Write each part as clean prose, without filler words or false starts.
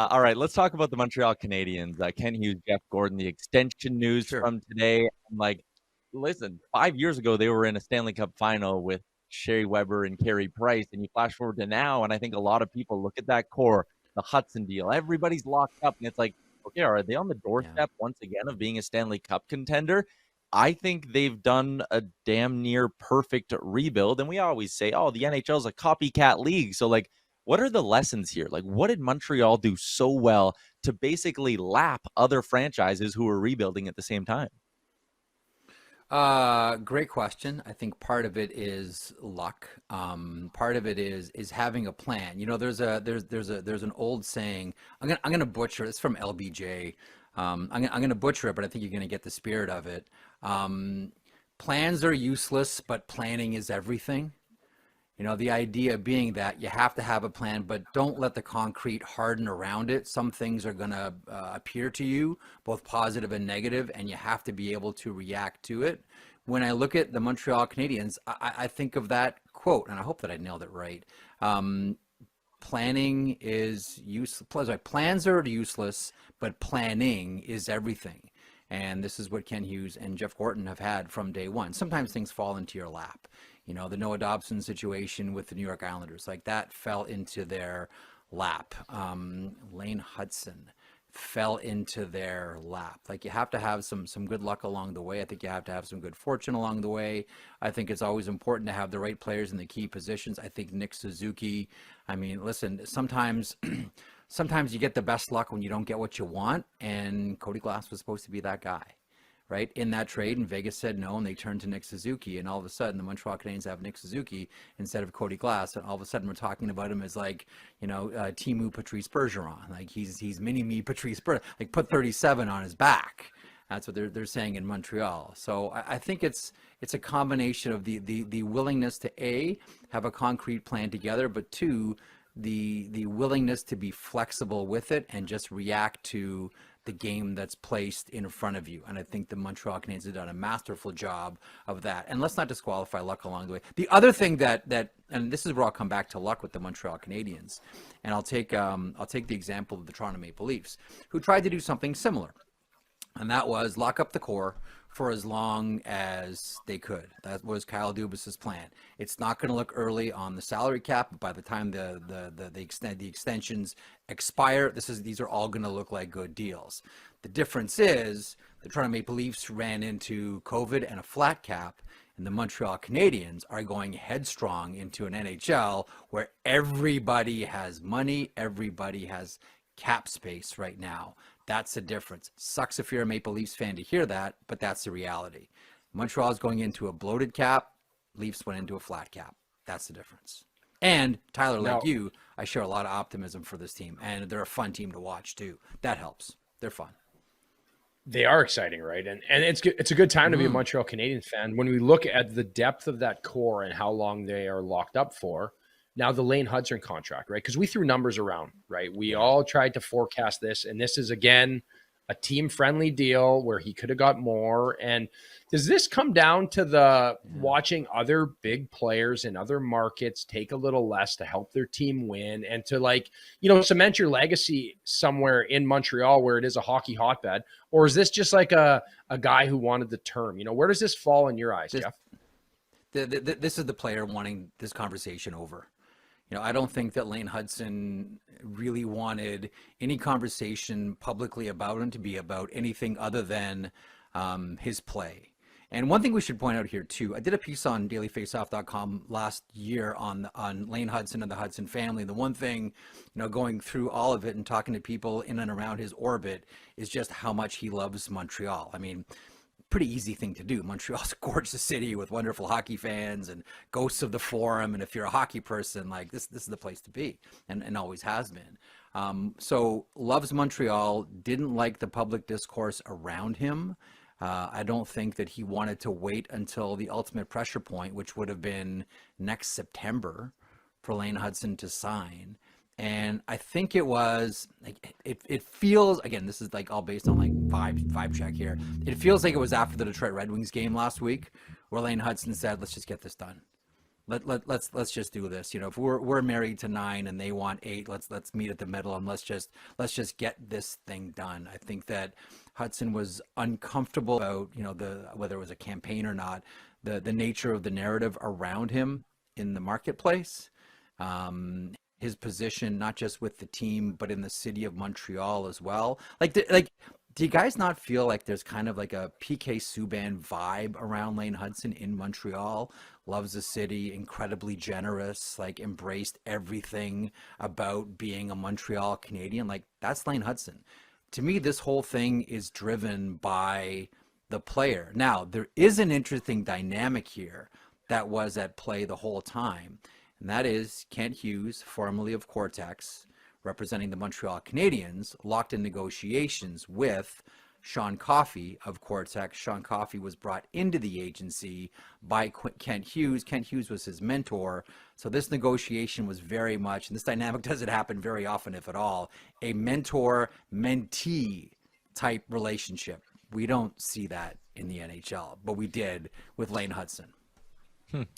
All right, let's talk about the Montreal Canadiens. Ken Hughes, Jeff Gordon, the extension news Sure. from today. Like, listen, 5 years ago they were in a Stanley Cup final with Shea Weber and Carey Price, and you flash forward to now, and I think a lot of people look at that core, the Hudson deal. Everybody's locked up, and it's like, okay, are they on the Yeah. doorstep once again of being a Stanley Cup contender? I think they've done a damn near perfect rebuild, and we always say, oh, the NHL is a copycat league, so like what are the lessons here? Like, what did Montreal do so well to basically lap other franchises who were rebuilding at the same time? Great question. I think part of it is luck. Part of it is having a plan. You know, there's an old saying. I'm gonna butcher it. It's from LBJ. I'm gonna butcher it, but I think you're gonna get the spirit of it. Plans are useless, but planning is everything. You know, the idea being that you have to have a plan, but don't let the concrete harden around it. Some things are going to appear to you, both positive and negative, and you have to be able to react to it. When I look at the Montreal Canadiens, I think of that quote, and I hope that I nailed it right. Planning is useless. Like, plans are useless, but planning is everything. And this is what Ken Hughes and Jeff Gorton have had from day one. Sometimes things fall into your lap. You know, the Noah Dobson situation with the New York Islanders, like that fell into their lap. Lane Hudson fell into their lap. Like, you have to have some good luck along the way. I think you have to have some good fortune along the way. I think it's always important to have the right players in the key positions. I think Nick Suzuki, I mean, listen, sometimes sometimes you get the best luck when you don't get what you want, and Cody Glass was supposed to be that guy, right? In that trade, and Vegas said no, and they turned to Nick Suzuki, and all of a sudden the Montreal Canadiens have Nick Suzuki instead of Cody Glass, and all of a sudden we're talking about him as like, you know, Timu Patrice Bergeron, like he's mini me Patrice Bergeron, like put 37 on his back. That's what they're saying in Montreal. So I think it's a combination of the willingness to A, have a concrete plan together, but two, the willingness to be flexible with it and just react to the game that's placed in front of you. And I think the Montreal Canadiens have done a masterful job of that. And let's not disqualify luck along the way. The other thing that and this is where I'll come back to luck with the Montreal Canadiens, and I'll take the example of the Toronto Maple Leafs, who tried to do something similar, and that was lock up the core for as long as they could. That was Kyle Dubas's plan. It's not going to look early on the salary cap, but by the time the extensions expire, these are all going to look like good deals. The difference is the Toronto Maple Leafs ran into COVID and a flat cap, and the Montreal Canadiens are going headstrong into an NHL where everybody has money, everybody has cap space right now. That's the difference. Sucks if you're a Maple Leafs fan to hear that, but that's the reality. Montreal's going into a bloated cap. Leafs went into a flat cap. That's the difference. And Tyler, like you, I share a lot of optimism for this team, and they're a fun team to watch too. That helps. They're fun. They are exciting, right? And it's a good time to be a Montreal Canadiens fan. When we look at the depth of that core and how long they are locked up for, now the Lane Hudson contract, right? Because we threw numbers around, right? We all tried to forecast this, and this is, again, a team-friendly deal where he could have got more. And does this come down to the watching other big players in other markets take a little less to help their team win and to, like, you know, cement your legacy somewhere in Montreal where it is a hockey hotbed? Or is this just like a guy who wanted the term? You know, where does this fall in your eyes, Jeff? This is the player wanting this conversation over. You know, I don't think that Lane Hudson really wanted any conversation publicly about him to be about anything other than his play. And one thing we should point out here too, I did a piece on dailyfaceoff.com last year on Lane Hudson and the Hudson family. The one thing, you know, going through all of it and talking to people in and around his orbit is just how much he loves Montreal. I mean, pretty easy thing to do. Montreal's a gorgeous city with wonderful hockey fans and ghosts of the Forum. And if you're a hockey person, like this is the place to be, and always has been. So loves Montreal, didn't like the public discourse around him. I don't think that he wanted to wait until the ultimate pressure point, which would have been next September, for Lane Hudson to sign. And I think it was like it feels, again, this is like all based on like vibe check here. It feels like it was after the Detroit Red Wings game last week where Lane Hudson said, let's just get this done. let's just do this. You know, if we're married to 9 and they want 8, let's meet at the middle and let's just get this thing done. I think that Hudson was uncomfortable about, you know, whether it was a campaign or not, the nature of the narrative around him in the marketplace. His position, not just with the team, but in the city of Montreal as well. Do you guys not feel like there's kind of like a PK Subban vibe around Lane Hudson in Montreal? Loves the city, incredibly generous, like embraced everything about being a Montreal Canadian. Like, that's Lane Hudson. To me, this whole thing is driven by the player. Now, there is an interesting dynamic here that was at play the whole time, and that is Kent Hughes, formerly of Cortex, representing the Montreal Canadiens, locked in negotiations with Sean Coffey of Cortex. Sean Coffey was brought into the agency by Kent Hughes. Kent Hughes was his mentor. So this negotiation was very much, and this dynamic doesn't happen very often, if at all, a mentor-mentee type relationship. We don't see that in the NHL, but we did with Lane Hudson.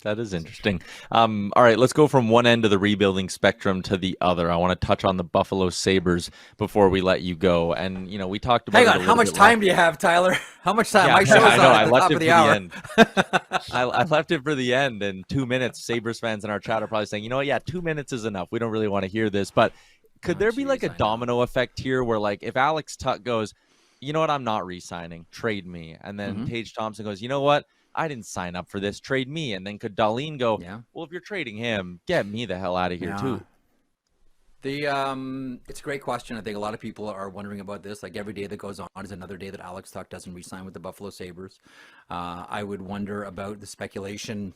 That is interesting. All right, let's go from one end of the rebuilding spectrum to the other. I want to touch on the Buffalo Sabres before we let you go. And, you know, we talked about Hang on, how much time do you have, Tyler? How much time? Yeah, My show's on I at the left top it of the for hour. the end. I left it for the end, and 2 minutes. Sabres fans in our chat are probably saying, you know what, yeah, 2 minutes is enough. We don't really want to hear this. But could there be like a domino effect here where, like, if Alex Tuch goes, you know what, I'm not re-signing, trade me. And then Tage Thompson goes, you know what, I didn't sign up for this, trade me. And then could Dahlin go, well, if you're trading him, get me the hell out of here too. It's a great question. I think a lot of people are wondering about this. Like, every day that goes on is another day that Alex Tuch doesn't re-sign with the Buffalo Sabres. I would wonder about the speculation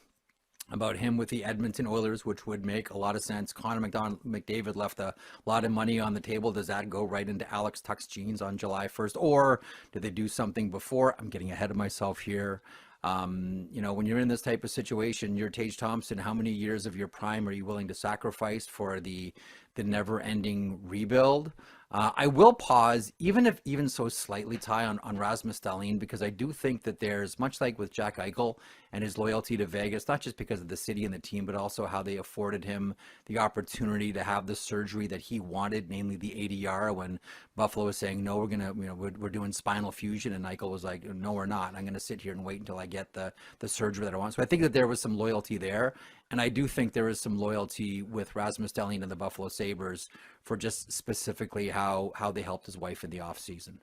about him with the Edmonton Oilers, which would make a lot of sense. Connor McDavid left a lot of money on the table. Does that go right into Alex Tuch's jeans on July 1st? Or do they do something before? I'm getting ahead of myself here. You know, when you're in this type of situation, you're Tage Thompson. How many years of your prime are you willing to sacrifice for the never-ending rebuild? I will pause, even so slightly, Ty, on Rasmus Dahlin, because I do think that there's, much like with Jack Eichel and his loyalty to Vegas, not just because of the city and the team, but also how they afforded him the opportunity to have the surgery that he wanted, namely the ADR, when Buffalo was saying, no, we're doing spinal fusion, and Eichel was like, no, we're not. I'm going to sit here and wait until I get the surgery that I want. So I think that there was some loyalty there. And I do think there is some loyalty with Rasmus Dahlin and the Buffalo Sabres for just specifically how they helped his wife in the offseason.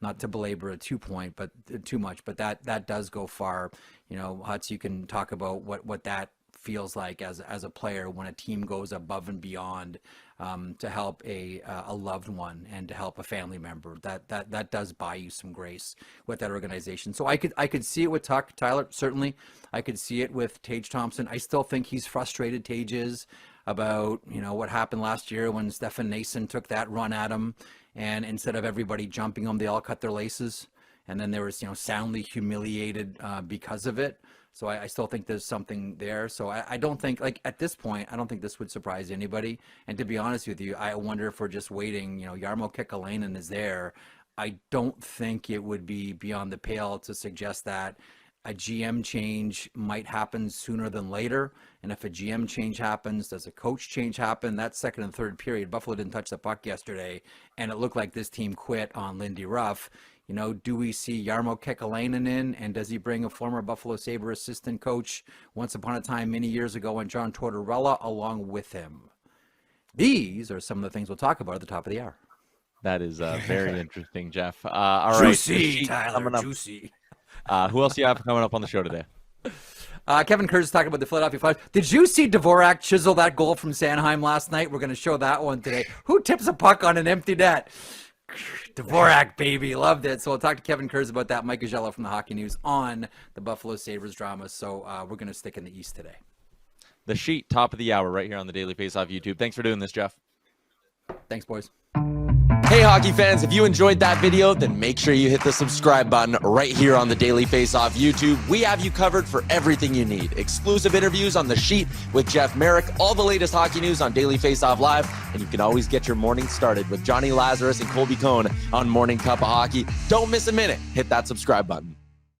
Not to belabor it too much, but that does go far. You know, Hutz, you can talk about what that feels like as a player when a team goes above and beyond to help a loved one and to help a family member. That does buy you some grace with that organization. So I could see it with Tuch, Tyler, certainly. I could see it with Tage Thompson. I still think he's frustrated, Tage is, about, you know, what happened last year when Stefan Nason took that run at him, and instead of everybody jumping him, they all cut their laces, and then there was, you know, soundly humiliated because of it. So I still think there's something there. So I don't think, like, at this point, I don't think this would surprise anybody. And to be honest with you, I wonder if we're just waiting. You know, Jarmo Kekalainen is there. I don't think it would be beyond the pale to suggest that a GM change might happen sooner than later. And if a GM change happens, does a coach change happen? That second and third period, Buffalo didn't touch the puck yesterday, and it looked like this team quit on Lindy Ruff. You know, do we see Jarmo Kekalainen in, and does he bring a former Buffalo Sabre assistant coach once upon a time many years ago, and John Tortorella along with him? These are some of the things we'll talk about at the top of the hour. That is very interesting, Jeff. All juicy, right. Tyler, juicy. Who else do you have coming up on the show today? Kevin Kurz is talking about the Philadelphia Flyers. Did you see Dvorak chisel that goal from Sanheim last night? We're going to show that one today. Who tips a puck on an empty net? Dvorak, baby. Loved it. So we'll talk to Kevin Kurz about that. Mike Gagello from the Hockey News on the Buffalo Sabres drama. So we're going to stick in the East today. The Sheet, top of the hour, right here on the Daily Faceoff YouTube. Thanks for doing this, Jeff. Thanks, boys. Hey, hockey fans, if you enjoyed that video, then make sure you hit the subscribe button right here on the Daily Faceoff YouTube. We have you covered for everything you need. Exclusive interviews on The Sheet with Jeff Marek, all the latest hockey news on Daily Faceoff Live, and you can always get your morning started with Johnny Lazarus and Colby Cohn on Morning Cup of Hockey. Don't miss a minute. Hit that subscribe button.